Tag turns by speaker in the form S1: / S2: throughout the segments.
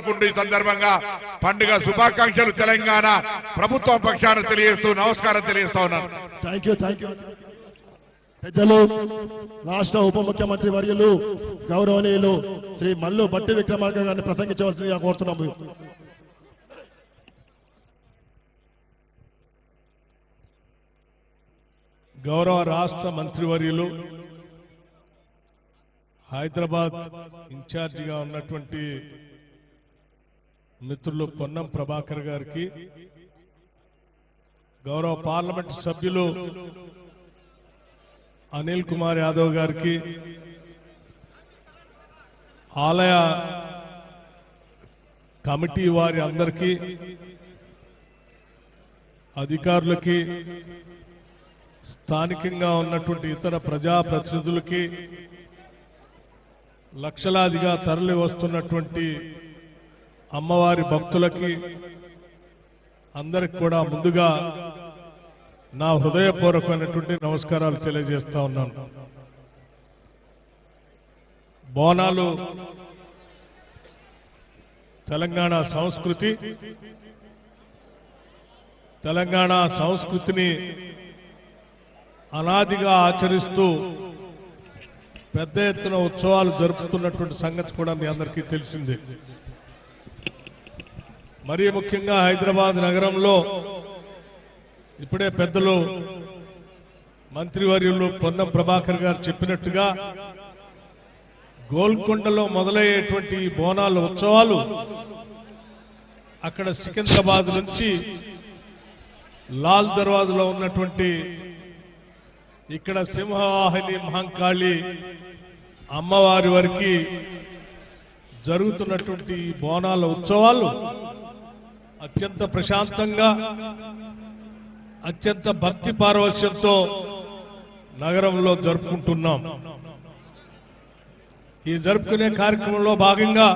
S1: కోరుకుంటూ ఈ సందర్భంగా పండుగ శుభాకాంక్షలు తెలంగాణ ప్రభుత్వం పక్షాన తెలియజేస్తూ నమస్కారం తెలియజేస్తా ఉన్నాను.
S2: థ్యాంక్ యూ పెద్దలు రాష్ట్ర ఉప ముఖ్యమంత్రి వర్యులు గౌరవనీయులు శ్రీ మల్లు భట్టి విక్రమార్క గారిని ప్రసంగించవలసిందిగా కోరుతున్నాము.
S3: గౌరవ రాష్ట్ర మంత్రివర్యులు హైదరాబాద్ ఇన్ఛార్జిగా ఉన్నటువంటి మిత్రులు పొన్నం ప్రభాకర్ గారికి, గౌరవ పార్లమెంట్ సభ్యులు అనిల్ కుమార్ యాదవ్ గారికి, ఆలయ కమిటీ వారి అందరికీ, అధికారులకి, స్థానికంగా ఉన్నటువంటి ఇతర ప్రజాప్రతినిధులకి, లక్షలాదిగా తరలి వస్తున్నటువంటి అమ్మవారి భక్తులకి అందరికి కూడా ముందుగా నా హృదయపూర్వకమైనటువంటి నమస్కారాలు తెలియజేస్తా ఉన్నాను. బోనాలు తెలంగాణ సంస్కృతి, తెలంగాణ సంస్కృతిని అనాదిగా ఆచరిస్తూ పెద్ద ఎత్తున ఉత్సవాలు జరుపుతున్నటువంటి సంగతి కూడా మీ అందరికీ తెలిసిందే. మరీ ముఖ్యంగా హైదరాబాద్ నగరంలో ఇప్పుడే పెద్దలు మంత్రివర్యులు పొన్నం ప్రభాకర్ గారు చెప్పినట్టుగా గోల్కొండలో మొదలయ్యేటువంటి బోనాల ఉత్సవాలు అక్కడ సికింద్రాబాద్ నుంచి లాల్ దర్వాజలో ఉన్నటువంటి ఇక్కడ సింహవాహిని మహంకాళి అమ్మవారి వరకు జరుగుతున్నటువంటి బోనాల ఉత్సవాలు అత్యంత ప్రశాంతంగా, అత్యంత భక్తి పారవశ్యంతో నగరంలో జరుపుకుంటున్నాం. ఈ జరుపుకునే కార్యక్రమంలో భాగంగా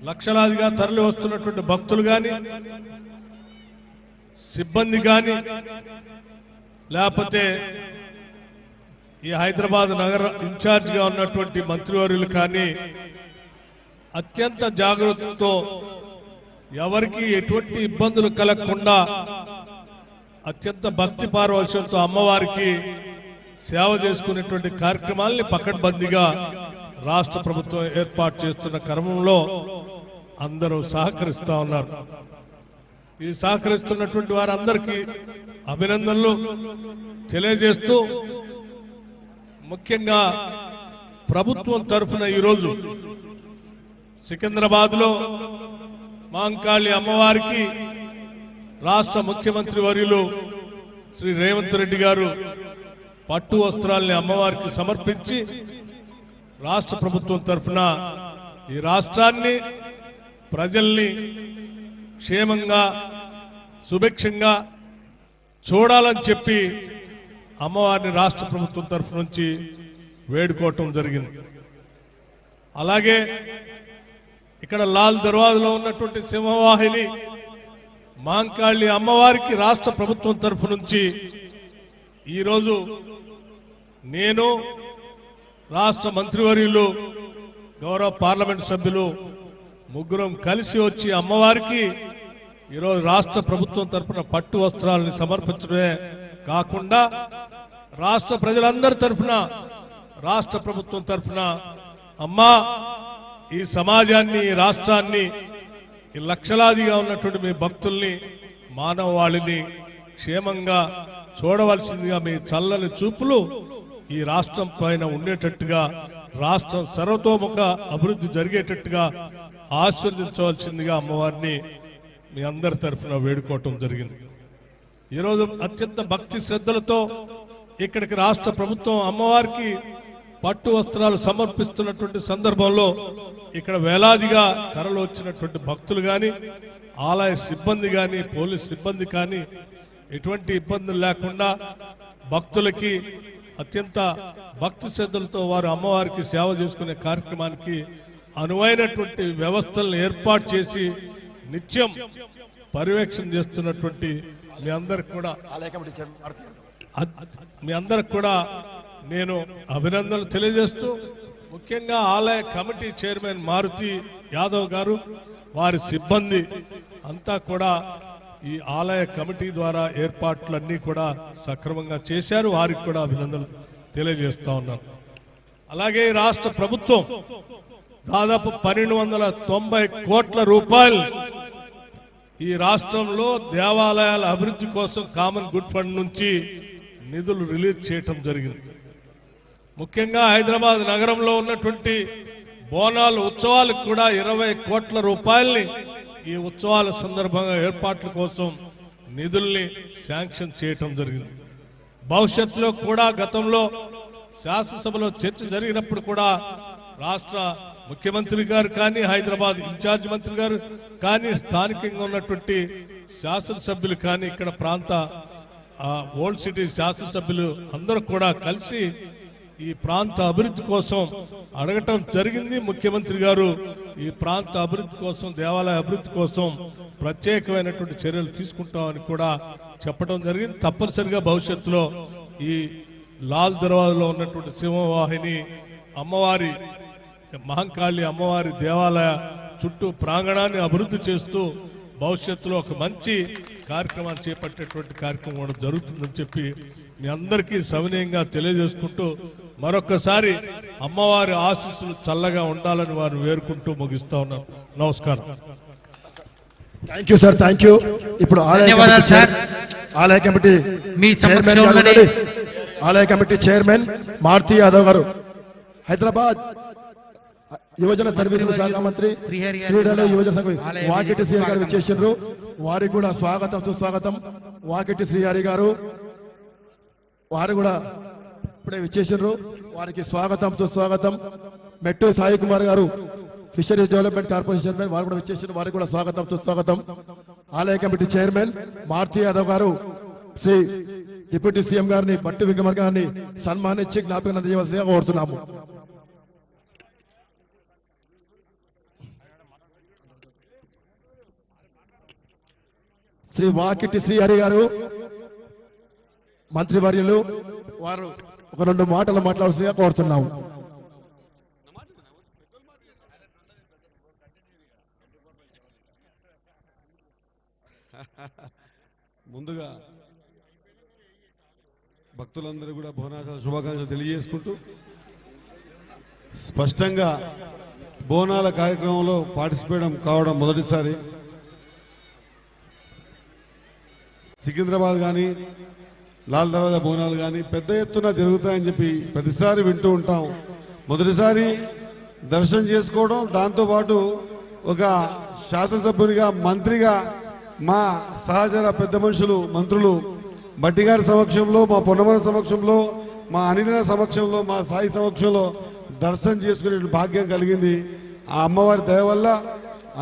S3: లక్షలాదిగా తరలి వస్తున్నటువంటి భక్తులు కానీ, సిబ్బంది కానీ, లేకపోతే ఈ హైదరాబాద్ నగర ఇన్ఛార్జిగా ఉన్నటువంటి మంత్రివర్యులు కానీ అత్యంత జాగ్రత్తతో ఎవరికి ఎటువంటి ఇబ్బందులు కలగకుండా అత్యంత భక్తి పారవశ్యంతో అమ్మవారికి సేవ చేసుకునేటువంటి కార్యక్రమాల్ని పకడ్బందీగా రాష్ట్ర ప్రభుత్వం ఏర్పాటు చేస్తున్న క్రమంలో అందరూ సహకరిస్తా ఉన్నారు. ఈ సహకరిస్తున్నటువంటి వారందరికీ అభినందనలు తెలియజేస్తూ, ముఖ్యంగా ప్రభుత్వం తరఫున ఈరోజు సికింద్రాబాద్ లో మహంకాళి అమ్మవారికి రాష్ట్ర ముఖ్యమంత్రి వర్యులు శ్రీ రేవంత్ రెడ్డి గారు పట్టు వస్త్రాల్ని అమ్మవారికి సమర్పించి రాష్ట్ర ప్రభుత్వం తరఫున ఈ రాష్ట్రాన్ని, ప్రజల్ని క్షేమంగా సుభిక్షంగా చూడాలని చెప్పి అమ్మవారిని రాష్ట్ర ప్రభుత్వం తరఫు నుంచి వేడుకోవటం జరిగింది. అలాగే ఇక్కడ లాల్ దర్వాజలో ఉన్నటువంటి సింహవాహిని మహంకాళి అమ్మవారికి రాష్ట్ర ప్రభుత్వం తరఫు నుంచి ఈరోజు నేను, రాష్ట్ర మంత్రివర్యులు, గౌరవ పార్లమెంట్ సభ్యులు ముగ్గురం కలిసి వచ్చి అమ్మవారికి ఈరోజు రాష్ట్ర ప్రభుత్వం తరఫున పట్టు వస్త్రాలను సమర్పించడమే కాకుండా రాష్ట్ర ప్రజలందరి తరఫున, రాష్ట్ర ప్రభుత్వం తరఫున అమ్మా ఈ సమాజాన్ని, ఈ రాష్ట్రాన్ని, ఈ లక్షలాదిగా ఉన్నటువంటి మీ భక్తుల్ని, మానవాళిని క్షేమంగా చూడవలసిందిగా మీ చల్లని చూపులు ఈ రాష్ట్రం పైన ఉండేటట్టుగా, రాష్ట్రం సర్వతోముఖ అభివృద్ధి జరిగేటట్టుగా ఆశీర్వదించవలసిందిగా అమ్మవారిని మీ అందరి తరఫున వేడుకోవటం జరిగింది. ఈరోజు అత్యంత భక్తి శ్రద్ధలతో ఇక్కడికి రాష్ట్ర ప్రభుత్వం అమ్మవారికి పట్టు వస్త్రాలు సమర్పిస్తున్నటువంటి సందర్భంలో ఇక్కడ వేలాదిగా తరలి వచ్చినటువంటి భక్తులు కానీ, ఆలయ సిబ్బంది కానీ, పోలీస్ సిబ్బంది కానీ ఎటువంటి ఇబ్బందులు లేకుండా భక్తులకి అత్యంత భక్తి శ్రద్ధలతో వారు అమ్మవారికి సేవ చేసుకునే కార్యక్రమానికి అనువైనటువంటి వ్యవస్థలను ఏర్పాటు చేసి నిత్యం పర్యవేక్షణ చేస్తున్నటువంటి మీ అందరికి కూడా నేను అభినందనలు తెలియజేస్తూ ముఖ్యంగా ఆలయ కమిటీ చైర్మన్ మారుతి యాదవ్ గారు వారి సిబ్బంది అంతా కూడా ఈ ఆలయ కమిటీ ద్వారా ఏర్పాట్లన్నీ కూడా సక్రమంగా చేశారు. వారికి కూడా అభినందనలు తెలియజేస్తా ఉన్నాను. అలాగే ఈ రాష్ట్ర ప్రభుత్వం దాదాపు 1290 కోట్ల రూపాయలు ఈ రాష్ట్రంలో దేవాలయాల అభివృద్ధి కోసం కామన్ గుడ్ ఫండ్ నుంచి నిధులు రిలీజ్ చేయటం జరిగింది. ముఖ్యంగా హైదరాబాద్ నగరంలో ఉన్నటువంటి బోనాలు ఉత్సవాలకు కూడా 20 కోట్ల రూపాయల్ని ఈ ఉత్సవాల సందర్భంగా ఏర్పాట్ల కోసం నిధుల్ని శాంక్షన్ చేయటం జరిగింది. భవిష్యత్తులో కూడా గతంలో శాసనసభలో చర్చ జరిగినప్పుడు కూడా రాష్ట్ర ముఖ్యమంత్రి గారు కానీ హైదరాబాద్ ఇన్ఛార్జ్ మంత్రి గారు కానీ స్థానికంగా ఉన్నటువంటి శాసనసభ్యులు కానీ ఇక్కడ ప్రాంత ఓల్డ్ సిటీ శాసనసభ్యులు అందరూ కూడా కలిసి ఈ ప్రాంత అభివృద్ధి కోసం అడగటం జరిగింది. ముఖ్యమంత్రి గారు ఈ ప్రాంత అభివృద్ధి కోసం దేవాలయ అభివృద్ధి కోసం ప్రత్యేకమైనటువంటి చర్యలు తీసుకుంటామని కూడా చెప్పడం జరిగింది. తప్పనిసరిగా భవిష్యత్తులో ఈ లాల్ దర్వాజలో ఉన్నటువంటి సింహవాహిని అమ్మవారి మహంకాళి అమ్మవారి దేవాలయ చుట్టూ ప్రాంగణాన్ని అభివృద్ధి చేస్తూ భవిష్యత్తులో ఒక మంచి కార్యక్రమాన్ని చేపట్టేటువంటి కార్యక్రమం కూడా జరుగుతుందని చెప్పి మీ అందరికీ సవినయంగా తెలియజేసుకుంటూ మరొకసారి అమ్మవారి ఆశీస్సులు చల్లగా ఉండాలని వారు వేరుకుంటూ ముగిస్తా ఉన్నారు. నమస్కారం.
S2: Thank you sir, thank you. ఇప్పుడు ఆలయ కమిటీ చైర్మన్ గారు, ఆలయ కమిటీ చైర్మన్ మారుతి యాదవ్ గారు, హైదరాబాద్ యువజన సర్వీసుల శాఖ మంత్రి, క్రీడలు యువజన సంఘ వాకిటి శ్రీహరి గారు వచ్చేసారు. వారికి కూడా స్వాగతం సుస్వాగతం. వాకిటి శ్రీహరి గారు వారు కూడా ఇప్పుడే విచ్చేసారు. వారికి స్వాగతం సుస్వాగతం. మెట్టు సాయి కుమార్ గారు ఫిషరీస్ డెవలప్మెంట్ కార్పొరేషన్ చైర్మన్, వారు కూడా విచ్చేసారు. వారికి కూడా స్వాగతం సుస్వాగతం. ఆలయ కమిటీ చైర్మన్ మారుతి యాదవ్ గారు శ్రీ డిప్యూటీ సీఎం గారిని బట్టి విక్రమార్క గారిని సన్మానించి జ్ఞాపకం అందజేయవలసిందిగా కోరుతున్నాము. శ్రీ వాకిటి శ్రీహరి గారు మంత్రివర్యులు, వారు ఒక 2 మాటలు మాట్లాడాల్సిందిగా కోరుతున్నాము.
S4: ముందుగా భక్తులందరూ కూడా బోనాల శుభాకాంక్షలు తెలియజేసుకుంటూ స్పష్టంగా బోనాల కార్యక్రమంలో పార్టిసిపేట్ కావడం మొదటిసారి. సికింద్రాబాద్ కానీ లాల్ దర్వాజా బోనాలు కానీ పెద్ద ఎత్తున జరుగుతాయని చెప్పి ప్రతిసారి వింటూ ఉంటాం. మొదటిసారి దర్శనం చేసుకోవడం, దాంతోపాటు ఒక శాసనసభ్యునిగా మంత్రిగా మా సహచర పెద్ద మనుషులు మంత్రులు బట్టి గారి సమక్షంలో, మా పొన్నమల సమక్షంలో, మా అనిల సమక్షంలో, మా సాయి సమక్షంలో దర్శనం చేసుకునే భాగ్యం కలిగింది. ఆ అమ్మవారి దయ వల్ల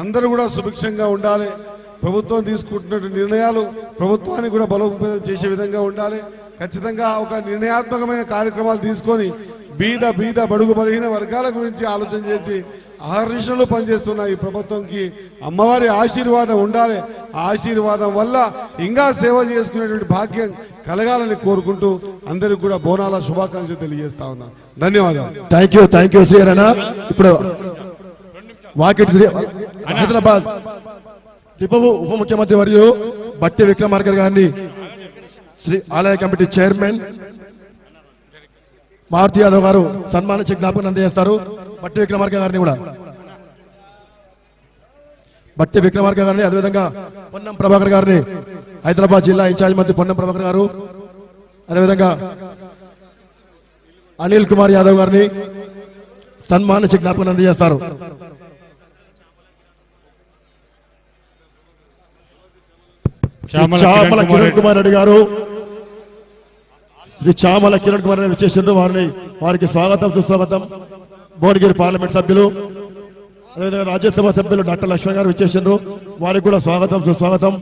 S4: అందరూ కూడా సుభిక్షంగా ఉండాలి. ప్రభుత్వం తీసుకుంటున్న నిర్ణయాలు ప్రభుత్వానికి కూడా బలోపేతం చేసే విధంగా ఉండాలి. ఖచ్చితంగా ఒక నిర్ణయాత్మకమైన కార్యక్రమాలు తీసుకొని బీద బడుగు బలహీన వర్గాల గురించి ఆలోచన చేసి అహర్నిశలు పనిచేస్తున్న ఈ ప్రభుత్వంకి అమ్మవారి ఆశీర్వాదం ఉండాలి. ఆ ఆశీర్వాదం వల్ల ఇంకా సేవ చేసుకునేటువంటి భాగ్యం కలగాలని కోరుకుంటూ అందరికీ కూడా బోనాల శుభాకాంక్షలు తెలియజేస్తా ఉన్నాను. ధన్యవాదాలు.
S2: Thank you Sriharan. ఇప్పుడు వాకిటి హైదరాబాద్ ఉప ముఖ్యమంత్రి వర్యులు బట్టి విక్రమార్క గారిని శ్రీ ఆలయ కమిటీ చైర్మన్ మారుతి యాదవ్ గారు సన్మానించి జ్ఞాపకం అందజేస్తారు. బట్టి విక్రమార్క గారిని కూడా అదేవిధంగా పొన్నం ప్రభాకర్ గారిని హైదరాబాద్ జిల్లా ఇన్ఛార్జ్ మంత్రి పొన్నం ప్రభాకర్ గారు, అదేవిధంగా అనిల్ కుమార్ యాదవ్ గారిని సన్మానించి జ్ఞాపకం అందజేస్తారు. చామల కిరణ్ కుమార్ రెడ్డి గారు, శ్రీ చామల కిరణ్ కుమార్ రెడ్డి వచ్చేసారు. వారికి స్వాగతం సుస్వాగతం. భువనగిరి పార్లమెంట్ సభ్యులు, అదేవిధంగా రాజ్యసభ సభ్యులు డాక్టర్ లక్ష్మణ్ గారు వచ్చేసారు. వారికి కూడా స్వాగతం సుస్వాగతం.